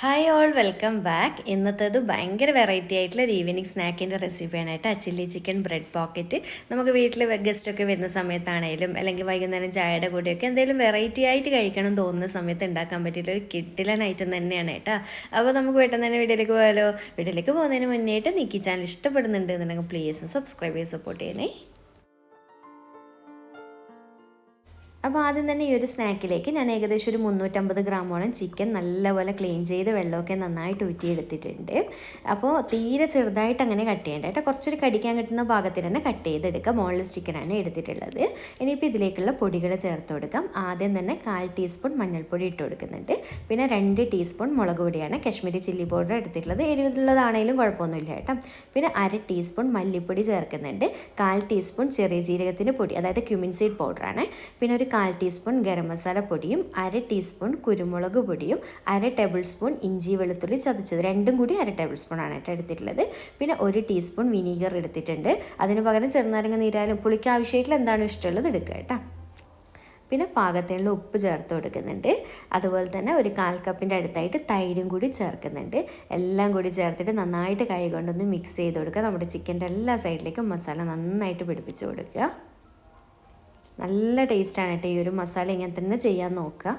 Hi all welcome back. ഇന്നത്തേത് ഭയങ്കര variety ആയിട്ടുള്ള ഒരു ഈവനിങ് സ്നാക്കിൻ്റെ റെസിപ്പിയാണായിട്ട് ചില്ലി ചിക്കൻ ബ്രെഡ് പോക്കറ്റ്. നമുക്ക് വീട്ടിൽ ഗസ്റ്റൊക്കെ വരുന്ന സമയത്താണേലും അല്ലെങ്കിൽ വൈകുന്നേരം ചായയുടെ കൂടെയൊക്കെ എന്തെങ്കിലും വെറൈറ്റി ആയിട്ട് കഴിക്കണം തോന്നുന്ന സമയത്ത് ഉണ്ടാക്കാൻ പറ്റിയിട്ടുള്ള ഒരു കിട്ടിലൻ ഐറ്റം തന്നെയാണ് കേട്ടോ. അപ്പോൾ നമുക്ക് പെട്ടെന്ന് തന്നെ വീട്ടിലേക്ക് പോയാലോ. വീട്ടിലേക്ക് പോകുന്നതിന് മുന്നേ ആയിട്ട് നിങ്ങൾക്ക് ഈ ചാനൽ ഇഷ്ടപ്പെടുന്നുണ്ട് എന്നുണ്ടെങ്കിൽ പ്ലീസ് സബ്സ്ക്രൈബ് ചെയ്ത് സപ്പോർട്ട് ചെയ്യണേ. അപ്പോൾ ആദ്യം തന്നെ ഈ ഒരു സ്നാക്കിലേക്ക് ഞാൻ ഏകദേശം ഒരു 350 ഗ്രാമോളം ചിക്കൻ നല്ലപോലെ ക്ലീൻ ചെയ്ത് വെള്ളമൊക്കെ നന്നായിട്ട് ഊറ്റിയെടുത്തിട്ടുണ്ട്. അപ്പോൾ തീരെ ചെറുതായിട്ട് അങ്ങനെ കട്ട് ചെയ്യേണ്ട കേട്ടോ, കുറച്ചൊരു കടിക്കാൻ കിട്ടുന്ന ഭാഗത്തിന് തന്നെ കട്ട് ചെയ്തെടുക്കുക. ബോൺലെസ് ചിക്കനാണ് എടുത്തിട്ടുള്ളത്. ഇനിയിപ്പോൾ ഇതിലേക്കുള്ള പൊടികൾ ചേർത്ത് കൊടുക്കാം. ആദ്യം തന്നെ 1/4 ടീസ്പൂൺ മഞ്ഞൾപ്പൊടി ഇട്ട് കൊടുക്കുന്നുണ്ട്. പിന്നെ 2 ടീസ്പൂൺ മുളക് പൊടിയാണ്, കാശ്മീരി ചില്ലി പൗഡർ എടുത്തിട്ടുള്ളത്. എരിവുള്ളതാണെങ്കിലും കുഴപ്പമൊന്നുമില്ല കേട്ടോ. പിന്നെ 1/2 ടീസ്പൂൺ മല്ലിപ്പൊടി ചേർക്കുന്നുണ്ട്. 1/4 ടീസ്പൂൺ ചെറിയ ജീരകത്തിൻ്റെ പൊടി, അതായത് ക്യുമിൻ സീഡ് പൗഡറാണ്. പിന്നെ ഒരു 1/4 ടീസ്പൂൺ ഗരം മസാല പൊടിയും 1/2 ടീസ്പൂൺ കുരുമുളക് പൊടിയും 1/2 ടേബിൾ സ്പൂൺ ഇഞ്ചി വെളുത്തുള്ളി ചതച്ചത്, രണ്ടും കൂടി 1/2 ടേബിൾ സ്പൂൺ ആണ് കേട്ടോ എടുത്തിട്ടുള്ളത്. പിന്നെ 1 ടീസ്പൂൺ വിനീഗർ എടുത്തിട്ടുണ്ട്. അതിന് പകരം ചെറുനാരങ്ങ നീരാലും പുളിക്ക് ആവശ്യമായിട്ടുള്ള എന്താണോ ഇഷ്ടമുള്ളത് എടുക്കുക കേട്ടോ. പിന്നെ പാകത്തിനുള്ള ഉപ്പ് ചേർത്ത് കൊടുക്കുന്നുണ്ട്. അതുപോലെ തന്നെ ഒരു 1/4 കപ്പിൻ്റെ അടുത്തായിട്ട് തൈരും കൂടി ചേർക്കുന്നുണ്ട്. എല്ലാം കൂടി ചേർത്തിട്ട് നന്നായിട്ട് കൈ കൊണ്ടൊന്ന് മിക്സ് ചെയ്ത് കൊടുക്കുക. നമ്മുടെ ചിക്കൻ്റെ എല്ലാ സൈഡിലേക്കും മസാല നന്നായിട്ട് പിടിപ്പിച്ച് കൊടുക്കുക. നല്ല ടേസ്റ്റാണ് കേട്ടോ ഈ ഒരു മസാല, ഇങ്ങനെ തന്നെ ചെയ്യാൻ നോക്കുക.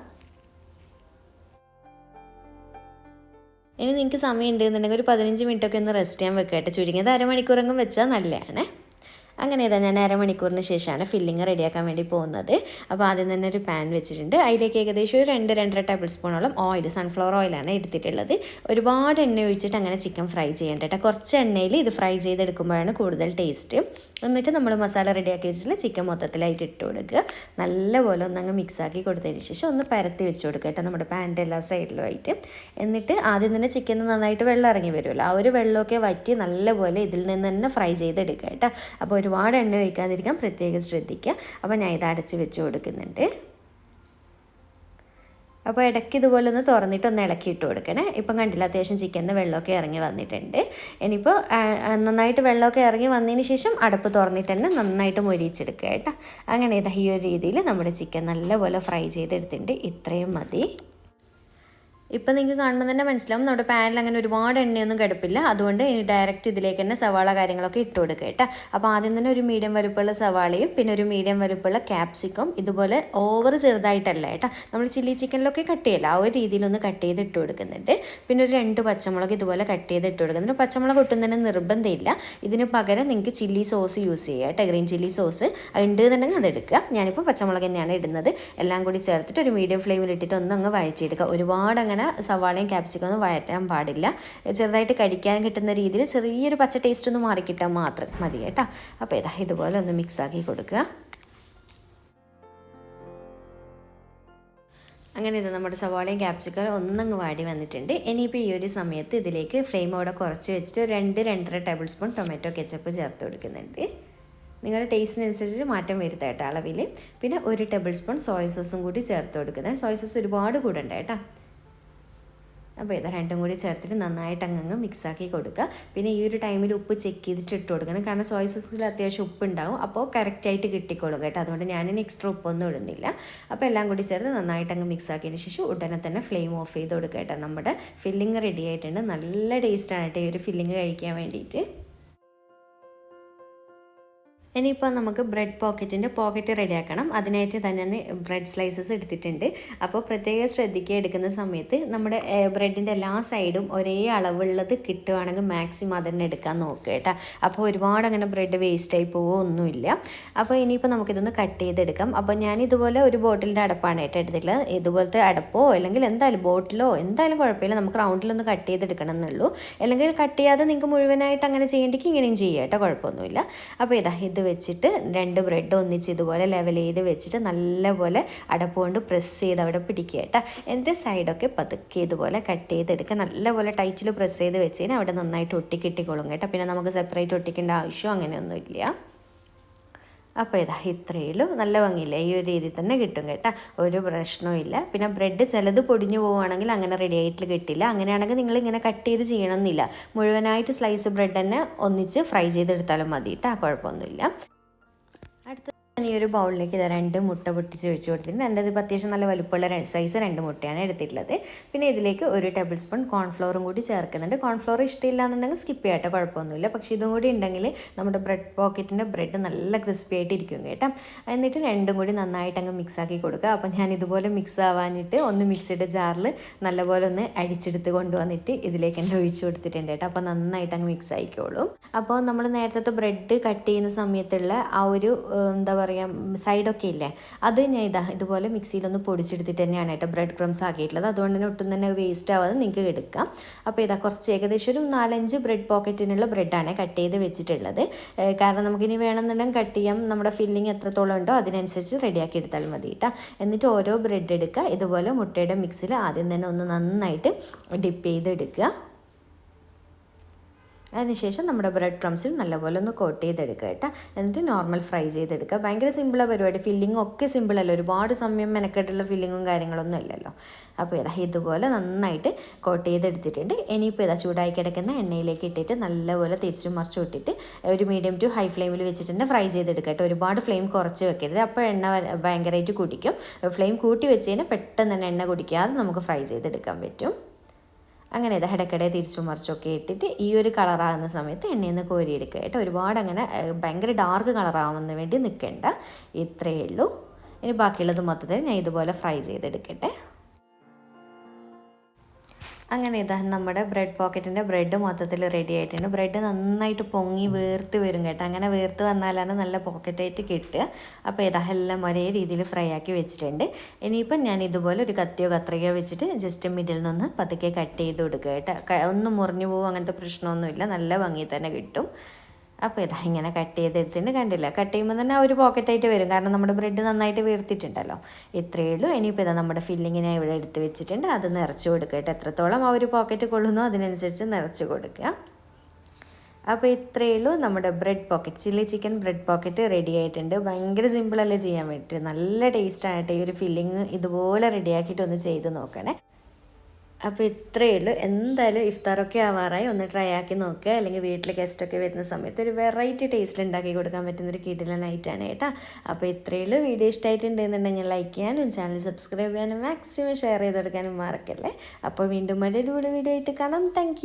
ഇനി നിങ്ങൾക്ക് സമയം ഉണ്ടെന്നുണ്ടെങ്കിൽ ഒരു 15 മിനിറ്റൊക്കെ ഒന്ന് റെസ്റ്റ് ചെയ്യാൻ വെക്കുക കേട്ടോ. ചുരുങ്ങിയത് അരമണിക്കൂറെങ്കിലും വെച്ചാൽ നല്ലതാണ്. അങ്ങനെ ഇതാ ഞാൻ അരമണിക്കൂറിന് ശേഷമാണ് ഫില്ലിങ് റെഡിയാക്കാൻ വേണ്ടി പോകുന്നത്. അപ്പോൾ ആദ്യം തന്നെ ഒരു പാൻ വെച്ചിട്ടുണ്ട്. അതിലേക്ക് ഏകദേശം ഒരു 2-2.5 ടേബിൾ സ്പൂണോളം ഓയിൽ, സൺഫ്ലവർ ഓയിലാണ് എടുത്തിട്ടുള്ളത്. ഒരുപാട് എണ്ണ ഒഴിച്ചിട്ട് അങ്ങനെ ചിക്കൻ ഫ്രൈ ചെയ്യേണ്ട കേട്ടോ. കുറച്ച് എണ്ണയിൽ ഇത് ഫ്രൈ ചെയ്തെടുക്കുമ്പോഴാണ് കൂടുതൽ ടേസ്റ്റ്. എന്നിട്ട് നമ്മൾ മസാല റെഡിയാക്കി വെച്ചിട്ട് ചിക്കൻ മൊത്തത്തിലായിട്ട് ഇട്ട് കൊടുക്കുക. നല്ലപോലെ ഒന്നങ്ങ് മിക്സാക്കി കൊടുത്തതിന് ശേഷം ഒന്ന് പരത്തി വെച്ച് കൊടുക്കുക കേട്ടോ നമ്മുടെ പാൻ്റെ എല്ലാ സൈഡിലുമായിട്ട്. എന്നിട്ട് ആദ്യം തന്നെ ചിക്കൻ നന്നായിട്ട് വെള്ളം ഇറങ്ങി വരുമല്ലോ, ആ ഒരു വെള്ളമൊക്കെ വറ്റി നല്ലപോലെ ഇതിൽ നിന്ന് തന്നെ ഫ്രൈ ചെയ്തെടുക്കുക കേട്ടോ. അപ്പോൾ ഒരുപാട് എണ്ണ ഒഴിക്കാതിരിക്കാൻ പ്രത്യേകം ശ്രദ്ധിക്കുക. അപ്പോൾ ഞാൻ ഇത് അടച്ച് വെച്ച് കൊടുക്കുന്നുണ്ട്. അപ്പോൾ ഇടയ്ക്ക് ഇതുപോലെ ഒന്ന് തുറന്നിട്ട് ഒന്ന് ഇളക്കിയിട്ട് കൊടുക്കണേ. ഇപ്പം കണ്ടില്ല, അത്യാവശ്യം ചിക്കൻ്റെ വെള്ളമൊക്കെ ഇറങ്ങി വന്നിട്ടുണ്ട്. ഇനിയിപ്പോൾ നന്നായിട്ട് വെള്ളമൊക്കെ ഇറങ്ങി വന്നതിന് ശേഷം അടപ്പ് തുറന്നിട്ട് തന്നെ നന്നായിട്ട് മൊരിയിച്ചെടുക്കുക കേട്ടോ. അങ്ങനെ ഇതാ ഈ ഒരു രീതിയിൽ നമ്മുടെ ചിക്കൻ നല്ലപോലെ ഫ്രൈ ചെയ്തെടുത്തിട്ടുണ്ട്. ഇത്രയും മതി. ഇപ്പം നിങ്ങൾക്ക് കാണുമ്പോൾ തന്നെ മനസ്സിലാവും നമ്മുടെ പാനിൽ അങ്ങനെ ഒരുപാട് എണ്ണയൊന്നും കിടപ്പില്ല. അതുകൊണ്ട് ഇനി ഡയറക്റ്റ് ഇതിലേക്ക് തന്നെ സവാള കാര്യങ്ങളൊക്കെ ഇട്ട് കൊടുക്കുക കേട്ടോ. അപ്പോൾ ആദ്യം തന്നെ ഒരു മീഡിയം വലുപ്പമുള്ള സവാളയും പിന്നെ ഒരു മീഡിയം വലുപ്പമുള്ള ക്യാപ്സിക്കം, ഇതുപോലെ ഓവർ ചെറുതായിട്ടല്ല കേട്ടോ, നമ്മൾ ചില്ലി ചിക്കനിലൊക്കെ കട്ട് ചെയ്യില്ല, ആ ഒരു രീതിയിലൊന്ന് കട്ട് ചെയ്ത് ഇട്ട് കൊടുക്കുന്നുണ്ട്. പിന്നെ ഒരു 2 പച്ചമുളക് ഇതുപോലെ കട്ട് ചെയ്ത് ഇട്ട് കൊടുക്കുന്നുണ്ട്. പച്ചമുളക് ഒട്ടും തന്നെ നിർബന്ധമില്ല. ഇതിന് പകരം നിങ്ങൾക്ക് ചില്ലി സോസ് യൂസ് ചെയ്യുക കേട്ടോ, ഗ്രീൻ ചില്ലി സോസ് ഉണ്ട് എന്നുണ്ടെങ്കിൽ അതെടുക്കുക. ഞാനിപ്പോൾ പച്ചമുളക് തന്നെയാണ് ഇടുന്നത്. എല്ലാം കൂടി ചേർത്തിട്ട് ഒരു മീഡിയം ഫ്ലെയിമിൽ ഇട്ടിട്ട് ഒന്നങ്ങ് വഴച്ചെടുക്കുക. ഒരുപാട് അങ്ങനെ സവാളയും ക്യാപ്സിക്കം ഒന്നും വഴറ്റാൻ പാടില്ല. ചെറുതായിട്ട് കടിക്കാൻ കിട്ടുന്ന രീതിയിൽ ചെറിയൊരു പച്ച ടേസ്റ്റ് ഒന്ന് മാറിക്കിട്ടാൽ മാത്രം മതി കേട്ടോ. അപ്പോൾ ഇതാ ഇതുപോലെ ഒന്ന് മിക്സാക്കി കൊടുക്കുക. അങ്ങനെ ഇത് നമ്മുടെ സവാളയും ക്യാപ്സിക്കം ഒന്നങ്ങ് വാടി വന്നിട്ടുണ്ട്. ഇനിയിപ്പോൾ ഈ ഒരു സമയത്ത് ഇതിലേക്ക് ഫ്ലെയിം അവിടെ കുറച്ച് വെച്ചിട്ട് 2-2.5 ടേബിൾ സ്പൂൺ ടൊമാറ്റോ കെച്ചപ്പ് ചേർത്ത് കൊടുക്കുന്നുണ്ട്. നിങ്ങളുടെ ടേസ്റ്റിനനുസരിച്ച് മാറ്റം വരുത്താം കേട്ടോ അളവിൽ. പിന്നെ 1 ടേബിൾ സ്പൂൺ സോയ സോസും കൂടി ചേർത്ത് കൊടുക്കുന്നത്. സോയ സോസ് ഒരുപാട് കൂടണ്ട കേട്ടോ. അപ്പോൾ ഇത് രണ്ടും കൂടി ചേർത്തിട്ട് നന്നായിട്ട് അങ്ങ് മിക്സാക്കി കൊടുക്കുക. പിന്നെ ഈ ഒരു ടൈമിൽ ഉപ്പ് ചെക്ക് ചെയ്തിട്ട് ഇട്ട് കൊടുക്കണം, കാരണം സോയ സോസിൽ അത്യാവശ്യം ഉപ്പുണ്ടാവും. അപ്പോൾ കറക്റ്റായിട്ട് കിട്ടിക്കോളും കേട്ടോ. അതുകൊണ്ട് ഞാനിനി എക്സ്ട്രാ ഉപ്പൊന്നും ഇടുന്നില്ല. അപ്പോൾ എല്ലാം കൂടി ചേർത്ത് നന്നായിട്ട് അങ്ങ് മിക്സാക്കിയതിന് ശേഷം ഉടനെ തന്നെ ഫ്ലെയിം ഓഫ് ചെയ്ത് കൊടുക്കുക കേട്ടോ. നമ്മുടെ ഫില്ലിങ് റെഡി ആയിട്ടുണ്ട്. നല്ല ടേസ്റ്റാണ് കേട്ടോ ഈ ഒരു ഫില്ലിങ് കഴിക്കാൻ വേണ്ടിയിട്ട്. ഇനിയിപ്പോൾ നമുക്ക് ബ്രെഡ് പോക്കറ്റ് റെഡിയാക്കണം. അതിനായിട്ട് തന്നെ ബ്രെഡ് സ്ലൈസസ് എടുത്തിട്ടുണ്ട്. അപ്പോൾ പ്രത്യേകം ശ്രദ്ധിക്കുക, എടുക്കുന്ന സമയത്ത് നമ്മുടെ ബ്രെഡിൻ്റെ എല്ലാ സൈഡും ഒരേ അളവുള്ളത് കിട്ടുകയാണെങ്കിൽ മാക്സിമം അതന്നെ എടുക്കാൻ നോക്കുക കേട്ടോ. അപ്പോൾ ഒരുപാട് അങ്ങനെ ബ്രെഡ് വേസ്റ്റായി പോവുകയൊന്നുമില്ല. അപ്പോൾ ഇനിയിപ്പോൾ നമുക്കിതൊന്ന് കട്ട് ചെയ്തെടുക്കാം. അപ്പോൾ ഞാനിതുപോലെ ഒരു ബോട്ടിലിൻ്റെ അടപ്പാണ് കേട്ടോ എടുത്തിട്ടുള്ളത്. ഇതുപോലത്തെ അടപ്പോ അല്ലെങ്കിൽ എന്തായാലും ബോട്ടിലോ എന്തായാലും കുഴപ്പമില്ല, നമുക്ക് റൗണ്ടിലൊന്ന് കട്ട് ചെയ്തെടുക്കണം എന്നുള്ളൂ. അല്ലെങ്കിൽ കട്ട് ചെയ്യാതെ നിങ്ങൾക്ക് മുഴുവനായിട്ട് അങ്ങനെ ചെയ്യേണ്ടെങ്കിൽ ഇങ്ങനെയും ചെയ്യാം കേട്ടോ, കുഴപ്പമൊന്നുമില്ല. അപ്പോൾ ഇത് വെച്ചിട്ട് 2 ബ്രെഡ് ഒന്നിച്ച് ഇതുപോലെ ലെവൽ ചെയ്ത് വെച്ചിട്ട് നല്ലപോലെ അടപ്പ് കൊണ്ട് പ്രസ് ചെയ്ത് അവിടെ പിടിക്കുക കേട്ടോ. എന്നിട്ട് സൈഡൊക്കെ പതുക്കെ ഇതുപോലെ കട്ട് ചെയ്തെടുക്കുക. നല്ലപോലെ ടൈറ്റിൽ പ്രസ് ചെയ്ത് വെച്ച് കഴിഞ്ഞാൽ അവിടെ നന്നായിട്ട് ഒട്ടിക്കിട്ടിക്കൊള്ളും കേട്ടോ. പിന്നെ നമുക്ക് സെപ്പറേറ്റ് ഒട്ടിക്കേണ്ട ആവശ്യം അങ്ങനെയൊന്നുമില്ല. അപ്പോൾ ഇത്രയേ ഉള്ളൂ. നല്ല ഭംഗിയില്ല, ഈ ഒരു രീതിയിൽ തന്നെ കിട്ടും കേട്ടോ, ഒരു പ്രശ്നവും ഇല്ല. പിന്നെ ബ്രെഡ് ചിലത് പൊടിഞ്ഞു പോവുകയാണെങ്കിൽ അങ്ങനെ റെഡി ആയിട്ട് കിട്ടില്ല. അങ്ങനെയാണെങ്കിൽ നിങ്ങൾ ഇങ്ങനെ കട്ട് ചെയ്ത് ചെയ്യണമെന്നില്ല, മുഴുവനായിട്ട് സ്ലൈസ് ബ്രെഡ് തന്നെ ഒന്നിച്ച് ഫ്രൈ ചെയ്തെടുത്താലും മതി കേട്ടോ, കുഴപ്പമൊന്നുമില്ല. അടുത്ത ഈ ഒരു ബൗളിലേക്ക് ഇതാ 2 മുട്ട പൊട്ടിച്ച് ഒഴിച്ച് കൊടുത്തിട്ടുണ്ട്. എൻ്റെ ഇതിപ്പോൾ അത്യാവശ്യം നല്ല വലുപ്പമുള്ള സൈസ് 2 മുട്ടയാണ് എടുത്തിട്ടുള്ളത്. പിന്നെ ഇതിലേക്ക് 1 ടേബിൾ സ്പൂൺ കോൺഫ്ലോറും കൂടി ചേർക്കുന്നുണ്ട്. കോൺഫ്ലോർ ഇഷ്ടമില്ല എന്നുണ്ടെങ്കിൽ സ്കിപ്പ് ചെയ്യട്ടെ, കുഴപ്പമൊന്നുമില്ല. പക്ഷേ ഇതും കൂടി ഉണ്ടെങ്കിൽ നമ്മുടെ ബ്രെഡ് പോക്കറ്റിൻ്റെ ബ്രെഡ് നല്ല ക്രിസ്പി ആയിട്ട് ഇരിക്കും കേട്ടോ. എന്നിട്ട് രണ്ടും കൂടി നന്നായിട്ട് അങ്ങ് മിക്സ് ആക്കി കൊടുക്കുക. അപ്പോൾ ഞാൻ ഇതുപോലെ മിക്സ് ആവാനിട്ട് ഒന്ന് മിക്സിയുടെ ജാറിൽ നല്ലപോലെ ഒന്ന് അടിച്ചെടുത്ത് കൊണ്ടുവന്നിട്ട് ഇതിലേക്ക് തന്നെ ഒഴിച്ച് കൊടുത്തിട്ടുണ്ട് കേട്ടോ. അപ്പോൾ നന്നായിട്ട് അങ്ങ് മിക്സ് ആയിക്കോളും. അപ്പോൾ നമ്മൾ നേരത്തെ ബ്രെഡ് കട്ട് ചെയ്യുന്ന സമയത്തുള്ള ആ ഒരു എന്താ പറയുക സൈഡൊക്കെ ഇല്ലേ, അത് ഞാൻ ഇതുപോലെ മിക്സിയിലൊന്ന് പൊടിച്ചെടുത്തിട്ട് തന്നെയാണ് കേട്ടോ ബ്രെഡ് ക്രംസ് ആക്കിയിട്ടുള്ളത്. അതുകൊണ്ട് തന്നെ ഒട്ടും തന്നെ വേസ്റ്റ് ആവാതെ നിങ്ങൾക്ക് എടുക്കാം. അപ്പോൾ കുറച്ച് ഏകദേശം ഒരു 4-5 ബ്രെഡ് പോക്കറ്റിനുള്ള ബ്രെഡാണ് കട്ട് ചെയ്ത് വെച്ചിട്ടുള്ളത്. കാരണം നമുക്കിനി വേണമെന്നുണ്ടെങ്കിൽ കട്ട് ചെയ്യാം. നമ്മുടെ ഫില്ലിങ് എത്രത്തോളം ഉണ്ടോ അതിനനുസരിച്ച് റെഡിയാക്കി എടുത്താൽ മതി കേട്ടോ. എന്നിട്ട് ഓരോ ബ്രെഡ് എടുക്കുക, ഇതുപോലെ മുട്ടയുടെ മിക്സിൽ ആദ്യം തന്നെ ഒന്ന് നന്നായിട്ട് ഡിപ്പ് ചെയ്തെടുക്കുക. അതിനുശേഷം നമ്മുടെ ബ്രെഡ് ക്രംസിൽ നല്ലപോലെ ഒന്ന് കോട്ട് ചെയ്തെടുക്കുക കേട്ടോ. എന്നിട്ട് നോർമൽ ഫ്രൈ ചെയ്തെടുക്കുക. ഭയങ്കര സിമ്പിളാണ് പരിപാടി. ഫില്ലിംഗ് ഒക്കെ സിമ്പിളല്ല, ഒരുപാട് സമയം മെനക്കെട്ടുള്ള ഫില്ലിങ്ങും കാര്യങ്ങളൊന്നും ഇല്ലല്ലോ. അപ്പോൾ ഇതുപോലെ നന്നായിട്ട് കോട്ട് ചെയ്തെടുത്തിട്ടുണ്ട്. ഇനിയിപ്പോൾ ചൂടായി കിടക്കുന്ന എണ്ണയിലേക്ക് ഇട്ടിട്ട് നല്ലപോലെ തിരിച്ചും മറിച്ചും ഇട്ടിട്ട് ഒരു മീഡിയം ടു ഹൈ ഫ്ലെയിമിൽ വെച്ചിട്ട് ഫ്രൈ ചെയ്തെടുക്കുക കേട്ടോ. ഒരുപാട് ഫ്ലെയിം കുറച്ച് വെക്കരുത്, അപ്പോൾ എണ്ണ ഭയങ്കരമായിട്ട് കുടിക്കും. ഫ്ലെയിം കൂട്ടി വെച്ച് കഴിഞ്ഞാൽ പെട്ടെന്ന് തന്നെ എണ്ണ കുടിക്കാതെ നമുക്ക് ഫ്രൈ ചെയ്തെടുക്കാൻ പറ്റും. അങ്ങനെ ഇടയ്ക്കിടെ തിരിച്ചും മറിച്ചൊക്കെ ഇട്ടിട്ട് ഈ ഒരു കളറാകുന്ന സമയത്ത് എണ്ണയിൽ നിന്ന് കോരിയെടുക്കുക കേട്ടോ. ഒരുപാട് അങ്ങനെ ഭയങ്കര ഡാർക്ക് കളറാവുന്നതിന് വേണ്ടി നിൽക്കേണ്ട, ഇത്രയേ ഉള്ളൂ. ഇനി ബാക്കിയുള്ളത് മൊത്തത്തിൽ ഞാൻ ഇതുപോലെ ഫ്രൈ ചെയ്തെടുക്കട്ടെ. അങ്ങനെ നമ്മുടെ ബ്രെഡ് പോക്കറ്റിൻ്റെ ബ്രെഡ് മൊത്തത്തിൽ റെഡി ആയിട്ടുണ്ട്. ബ്രെഡ് നന്നായിട്ട് പൊങ്ങി വീർത്ത് വരും കേട്ടോ. അങ്ങനെ വീർത്ത് വന്നാലാണ് നല്ല പോക്കറ്റായിട്ട് കിട്ടുക. അപ്പോൾ എല്ലാം ഒരേ രീതിയിൽ ഫ്രൈ ആക്കി വെച്ചിട്ടുണ്ട്. ഇനിയിപ്പം ഞാൻ ഇതുപോലെ ഒരു കത്തിയോ കത്രികയോ വെച്ചിട്ട് ജസ്റ്റ് മിഡിൽ നിന്ന് പതുക്കെ കട്ട് ചെയ്ത് കൊടുക്കുക കേട്ടോ. ഒന്നും മുറിഞ്ഞു പോകും അങ്ങനത്തെ പ്രശ്നമൊന്നുമില്ല, നല്ല ഭംഗി തന്നെ കിട്ടും. അപ്പോൾ ഇങ്ങനെ കട്ട് ചെയ്തെടുത്തിട്ട് കണ്ടില്ല, കട്ട് ചെയ്യുമ്പോൾ തന്നെ ഒരു പോക്കറ്റായിട്ട് വരും, കാരണം നമ്മുടെ ബ്രെഡ് നന്നായിട്ട് വീർത്തിട്ടുണ്ടല്ലോ. ഇത്രയേ ഉള്ളൂ. ഇനിയിപ്പോൾ നമ്മുടെ ഫില്ലിങ്ങിനെ ഇവിടെ എടുത്ത് വെച്ചിട്ടുണ്ട്, അത് നിറച്ച് കൊടുക്കുക കേട്ടോ. എത്രത്തോളം ആ ഒരു പോക്കറ്റ് കൊള്ളുന്നോ അതിനനുസരിച്ച് നിറച്ച് കൊടുക്കുക. അപ്പോൾ ഇത്രയേ ഉള്ളൂ, നമ്മുടെ bread pocket, chilli chicken bread pocket ready ആയിട്ടുണ്ട്. ഭയങ്കര സിമ്പിളല്ലേ ചെയ്യാൻ വേണ്ടിയിട്ട്, നല്ല ടേസ്റ്റായിട്ട് ഈ ഒരു ഫില്ലിങ് ഇതുപോലെ റെഡിയാക്കിയിട്ട് ഒന്ന് ചെയ്ത് നോക്കണേ. അപ്പോൾ ഇത്രയേ ഉള്ളൂ. എന്തായാലും ഇഫ്താറൊക്കെ ആവാറായി, ഒന്ന് ട്രൈ ആക്കി നോക്കുക. അല്ലെങ്കിൽ വീട്ടിൽ ഗസ്റ്റൊക്കെ വരുന്ന സമയത്ത് ഒരു വെറൈറ്റി ടേസ്റ്റിൽ ഉണ്ടാക്കി കൊടുക്കാൻ പറ്റുന്നൊരു കിടിലനായിട്ടാണ് കേട്ടോ. അപ്പോൾ ഇത്രയേ ഉള്ളൂ. വീഡിയോ ഇഷ്ടമായിട്ടുണ്ടെന്നുണ്ടെങ്കിൽ ലൈക്ക് ചെയ്യാനും ചാനൽ സബ്സ്ക്രൈബ് ചെയ്യാനും മാക്സിമം ഷെയർ ചെയ്ത് കൊടുക്കാനും മറക്കല്ലേ. അപ്പോൾ വീണ്ടും ഒരു വീഡിയോ ആയിട്ട് കാണാം. താങ്ക്